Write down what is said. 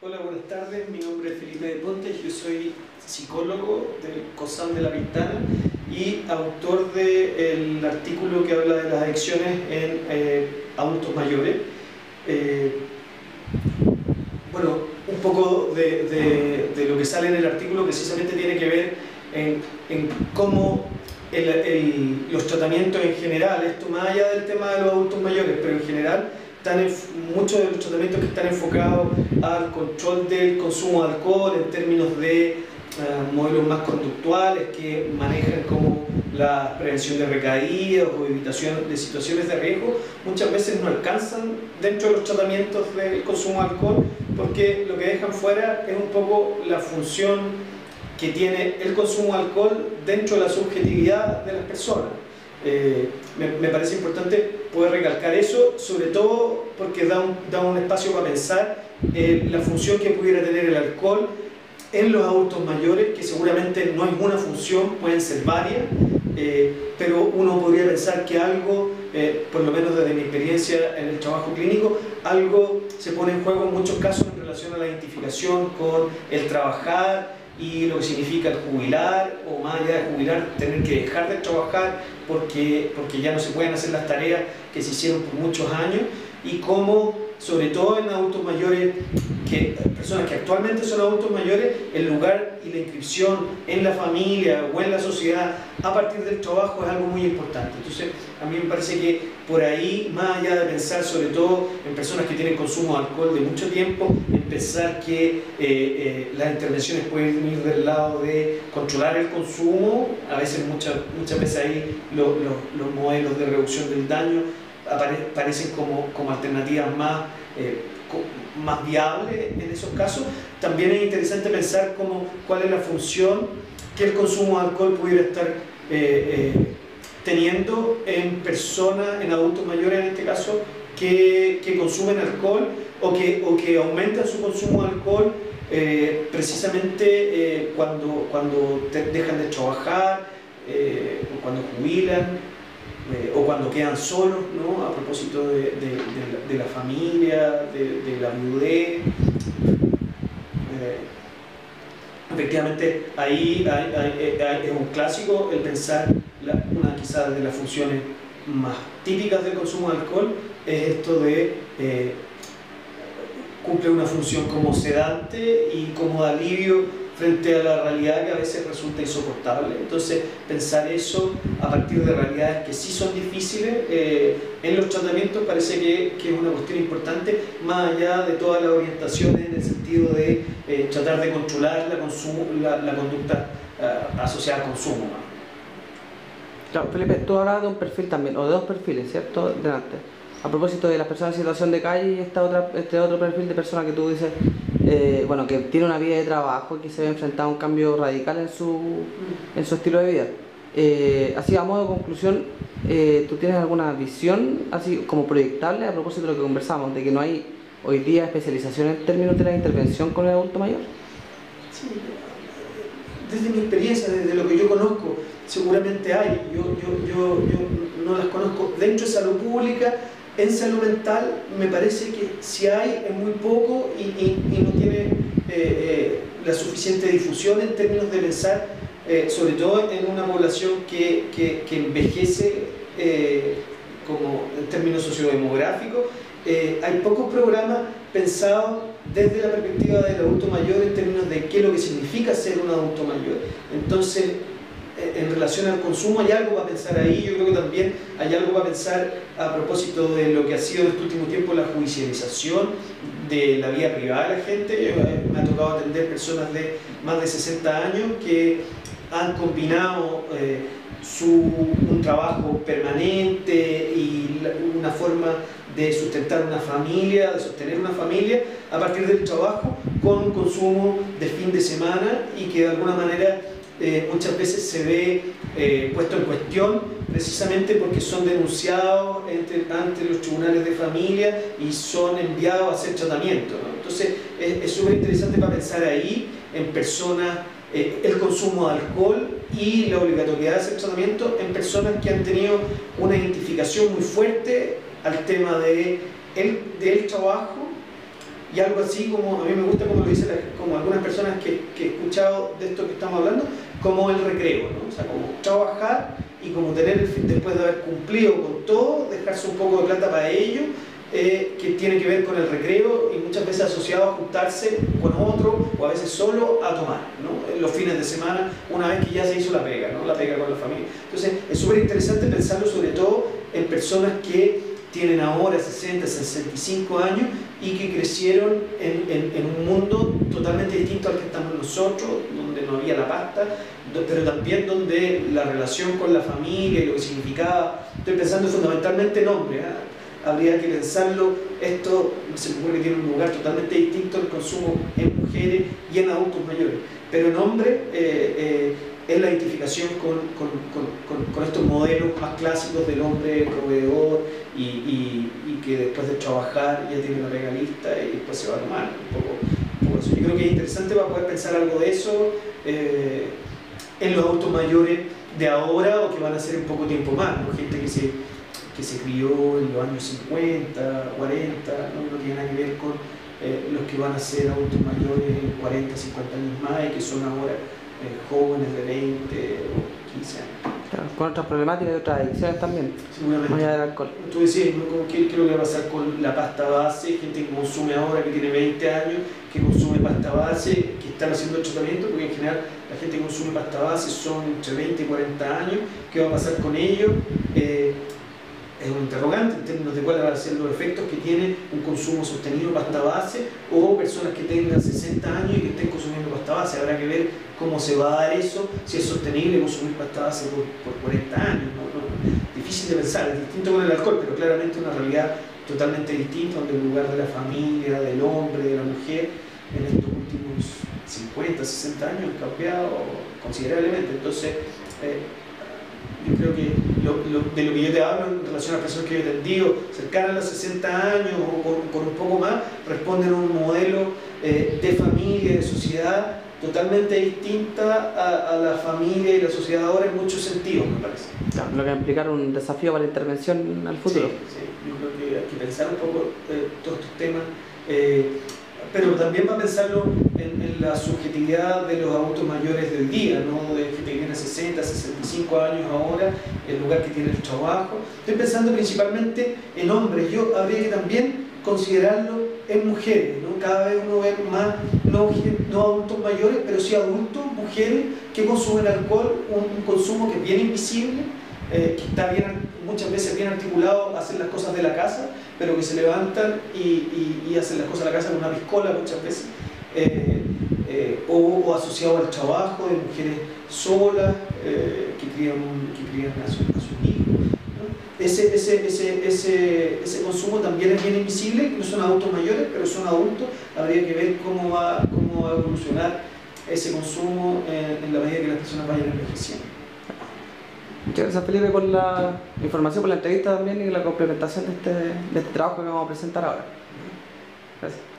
Hola, buenas tardes. Mi nombre es Felipe de Ponte. Yo soy psicólogo del COSAM de La Pintana y autor del artículo que habla de las adicciones en adultos mayores. Bueno, un poco de lo que sale en el artículo precisamente tiene que ver en cómo los tratamientos en general, esto más allá del tema de los adultos mayores, pero en general, muchos de los tratamientos que están enfocados al control del consumo de alcohol en términos de modelos más conductuales que manejan como la prevención de recaídas o evitación de situaciones de riesgo, muchas veces no alcanzan dentro de los tratamientos del consumo de alcohol, porque lo que dejan fuera es un poco la función que tiene el consumo de alcohol dentro de la subjetividad de las personas. Me parece importante poder recalcar eso, sobre todo porque da un espacio para pensar la función que pudiera tener el alcohol en los adultos mayores, que seguramente no es una función, pueden ser varias, pero uno podría pensar que algo, por lo menos desde mi experiencia en el trabajo clínico, algo se pone en juego en muchos casos en relación a la identificación con el trabajar y lo que significa el jubilar, o más allá de jubilar, tener que dejar de trabajar porque ya no se pueden hacer las tareas que se hicieron por muchos años, y cómo, sobre todo en adultos mayores, personas que actualmente son adultos mayores, el lugar y la inscripción en la familia o en la sociedad a partir del trabajo es algo muy importante. Entonces, a mí me parece que por ahí, más allá de pensar sobre todo en personas que tienen consumo de alcohol de mucho tiempo, en pensar que las intervenciones pueden venir del lado de controlar el consumo, a veces, muchas veces ahí los modelos de reducción del daño parecen como alternativas más viables en esos casos. También es interesante pensar cuál es la función que el consumo de alcohol pudiera estar teniendo en personas, en adultos mayores en este caso, que consumen alcohol o que aumentan su consumo de alcohol precisamente cuando dejan de trabajar, o cuando jubilan, o cuando quedan solos, ¿no? A propósito de la familia, de la viudez. Efectivamente, ahí es un clásico el pensar, una quizás de las funciones más típicas del consumo de alcohol es esto de cumple una función como sedante y como de alivio frente a la realidad que a veces resulta insoportable. Entonces, pensar eso a partir de realidades que sí son difíciles en los tratamientos parece que es una cuestión importante, más allá de todas las orientaciones en el sentido de tratar de controlar la conducta asociada al consumo, ¿no? Claro, Felipe, tú hablabas de un perfil también, o de dos perfiles, ¿cierto? Delante. A propósito de las personas en situación de calle y este otro perfil de persona que tú dices, bueno, que tiene una vida de trabajo y que se ve enfrentado a un cambio radical en su estilo de vida. Así, a modo de conclusión, ¿tú tienes alguna visión, así como proyectable, a propósito de lo que conversamos, de que no hay hoy día especialización en términos de la intervención con el adulto mayor? Sí, desde mi experiencia, desde lo que yo conozco, seguramente hay. Yo no las conozco dentro de salud pública. En salud mental me parece que si hay es muy poco y no tiene la suficiente difusión en términos de pensar, sobre todo en una población que envejece como en términos sociodemográficos. Hay pocos programas pensados desde la perspectiva del adulto mayor en términos de qué es lo que significa ser un adulto mayor. Entonces, en relación al consumo hay algo para pensar ahí. Yo creo que también hay algo para pensar a propósito de lo que ha sido en este último tiempo la judicialización de la vida privada de la gente. Me ha tocado atender personas de más de 60 años que han combinado un trabajo permanente y una forma de sustentar una familia, de sostener una familia a partir del trabajo, con un consumo de fin de semana, y que de alguna manera muchas veces se ve puesto en cuestión precisamente porque son denunciados ante los tribunales de familia y son enviados a hacer tratamiento, ¿no? Entonces es súper interesante para pensar ahí en personas, el consumo de alcohol y la obligatoriedad de hacer tratamiento en personas que han tenido una identificación muy fuerte al tema del trabajo y algo así como, a mí me gusta como lo dicen como algunas personas que he escuchado de esto que estamos hablando, como el recreo, ¿no? O sea, como trabajar y como tener el fin, después de haber cumplido con todo, dejarse un poco de plata para ello, que tiene que ver con el recreo y muchas veces asociado a juntarse con otro o a veces solo a tomar, ¿no? En los fines de semana, una vez que ya se hizo la pega, ¿no? La pega con la familia. Entonces es súper interesante pensarlo sobre todo en personas que tienen ahora 60, 65 años y que crecieron en un mundo totalmente distinto al que estamos nosotros, donde no había la pasta, pero también donde la relación con la familia y lo que significaba, estoy pensando fundamentalmente en hombres, ¿eh? Habría que pensarlo, esto se me ocurre que tiene un lugar totalmente distinto al consumo en mujeres y en adultos mayores, pero en hombres es la identificación con estos modelos más clásicos del hombre proveedor y que después de trabajar ya tiene la pega lista y después se va a tomar un poco eso. Yo creo que es interesante para poder pensar algo de eso en los adultos mayores de ahora o que van a ser en poco tiempo más, ¿no? Gente que se crió en los años 50, 40, no tiene nada que ver con los que van a ser adultos mayores en 40, 50 años más y que son ahora jóvenes de 20 o 15 años. Claro, con otras problemáticas y otras adicciones también, seguramente. Más allá del alcohol. Tú decías, ¿no? ¿Qué es lo que va a pasar con la pasta base? Gente que consume ahora, que tiene 20 años, que consume pasta base, que están haciendo el tratamiento, porque en general la gente que consume pasta base son entre 20 y 40 años. ¿Qué va a pasar con ellos? Es un interrogante en términos de cuáles van a ser los efectos que tiene un consumo sostenido de pasta base o personas que tengan 60 años y que estén consumiendo pasta base. Habrá que ver cómo se va a dar eso, si es sostenible consumir pasta base por 40 años. Difícil de pensar, es distinto con el alcohol, pero claramente una realidad totalmente distinta, donde el lugar de la familia, del hombre, de la mujer, en estos últimos 50, 60 años ha cambiado considerablemente. Entonces, yo creo que de lo que yo te hablo en relación a las personas que yo he atendido cercanas a los 60 años o con un poco más, responden a un modelo de familia, de sociedad totalmente distinta a la familia y la sociedad ahora en muchos sentidos, me parece. Claro, lo que va a implicar un desafío para la intervención al futuro. Sí, yo creo que hay que pensar un poco todos estos temas, pero también va a pensarlo en la subjetividad de los adultos mayores del día, ¿no? De gente que tiene 60, 65 años ahora, el lugar que tiene el trabajo. Estoy pensando principalmente en hombres. Yo habría que también considerarlo en mujeres, ¿no? Cada vez uno ve más, no adultos mayores, pero sí adultos, mujeres que consumen alcohol, un consumo que es bien invisible, que está muchas veces bien articulado a hacer las cosas de la casa, pero que se levantan y hacen las cosas de la casa con una piscola muchas veces, o asociado al trabajo de mujeres solas que crían a sus hijos, ¿no? Ese consumo también es bien invisible, no son adultos mayores, pero son adultos. Habría que ver cómo va a evolucionar ese consumo en la medida que las personas vayan envejeciendo. Muchas gracias, Felipe, por la información, por la entrevista también y la complementación de este trabajo que vamos a presentar ahora. Gracias.